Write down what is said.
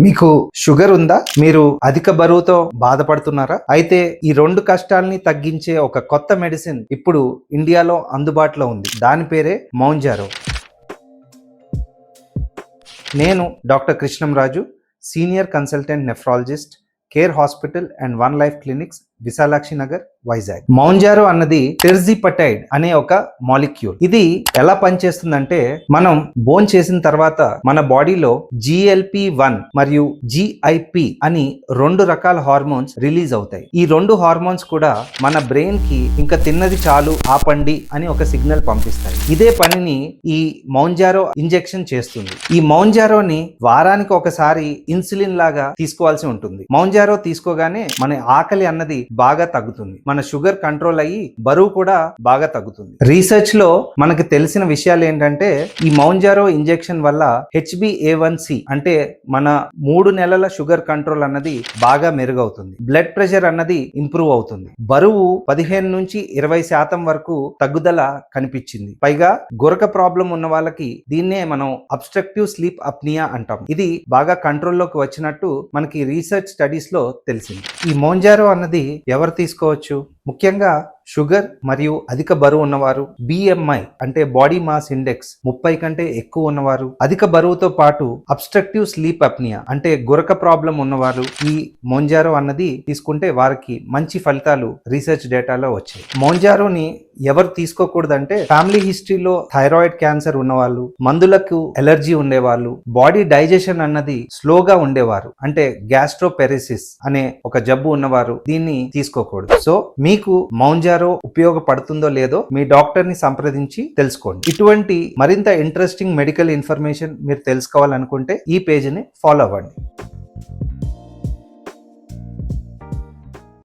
మీకు షుగర్ ఉందా? మీరు అధిక బరువుతో బాధపడుతున్నారా? అయితే ఈ రెండు కష్టాల్ని తగ్గించే ఒక కొత్త మెడిసిన్ ఇప్పుడు ఇండియాలో అందుబాటులో ఉంది. దాని పేరే మౌంజారో. నేను doctor Krishnamraju, senior consultant nephrologist, care hospital and one life clinics, Visalakshi Nagar, Vizag. Mounjaro అన్నది టెర్జిపటైడ్ అనే ఒక మాలిక్యూల్. ఇది ఎలా పనిచేస్తుందంటే, మనం బోన్ చేసిన తర్వాత మన బాడీలో GLP-1 మరియు GIP అని రెండు రకాల హార్మోన్స్ రిలీజ్ అవుతాయి. ఈ రెండు హార్మోన్స్ కూడా మన బ్రెయిన్ కి ఇంకా తిన్నది చాలు ఆపండి అని ఒక సిగ్నల్ పంపిస్తాయి. ఇదే పనిని ఈ మౌంజారో ఇంజెక్షన్ చేస్తుంది. ఈ మౌంజారోని వారానికి ఒకసారి ఇన్సులిన్ లాగా తీసుకోవాల్సి ఉంటుంది. మౌంజారో తీసుకోగానే మన ఆకలి అన్నది బాగా తగ్గుతుంది. మన షుగర్ కంట్రోల్ అయ్యి బరువు కూడా బాగా తగ్గుతుంది. రీసెర్చ్ లో మనకి తెలిసిన విషయాలు ఏంటంటే, ఈ మౌంజారో ఇంజెక్షన్ వల్ల HbA1c అంటే మన 3 నెలల షుగర్ కంట్రోల్ అన్నది బాగా మెరుగవుతుంది. బ్లడ్ ప్రెషర్ అన్నది ఇంప్రూవ్ అవుతుంది. బరువు 15 నుంచి 20% వరకు తగ్గుదల కనిపించింది. పైగా గురక ప్రాబ్లం ఉన్న వాళ్ళకి దీన్నే మనం అబ్స్ట్రక్టివ్ స్లీప్ అప్నియా అంటాం. ఇది బాగా కంట్రోల్లోకి వచ్చినట్టు మనకి రీసెర్చ్ స్టడీస్ లో తెలిసింది. ఈ మౌంజారో అన్నది ఎవరు తీసుకోవచ్చు? ముఖ్యంగా షుగర్ మరియు అధిక బరువు ఉన్నవారు, BMI అంటే బాడీ మాస్ ఇండెక్స్ 30 కంటే ఎక్కువ ఉన్నవారు, అధిక బరువుతో పాటు అబ్స్ట్రక్టివ్ స్లీప్ అప్నియా అంటే గురక ప్రాబ్లం ఉన్నవారు ఈ మౌంజారో అన్నది తీసుకుంటే వారికి మంచి ఫలితాలు రీసెర్చ్ డేటాలో వచ్చాయి. మౌంజారోని ఎవరు తీసుకోకూడదంటే, ఫ్యామిలీ హిస్టరీలో థైరాయిడ్ క్యాన్సర్ ఉన్నవాళ్ళు, మందులకు ఎలర్జీ ఉండేవాళ్ళు, బాడీ డైజెషన్ అన్నది స్లోగా ఉండేవారు అంటే గ్యాస్ట్రోపెరిసిస్ అనే ఒక జబ్బు ఉన్నవారు దీన్ని తీసుకోకూడదు. సో మీకు మౌంజారో ఉపయోగపడుతుందో లేదో మీ డాక్టర్ ని సంప్రదించి తెలుసుకోండి. ఇటువంటి మరింత ఇంట్రెస్టింగ్ మెడికల్ ఇన్ఫర్మేషన్ మీరు తెలుసుకోవాలనుకుంటే ఈ పేజీని ఫాలో అవ్వండి.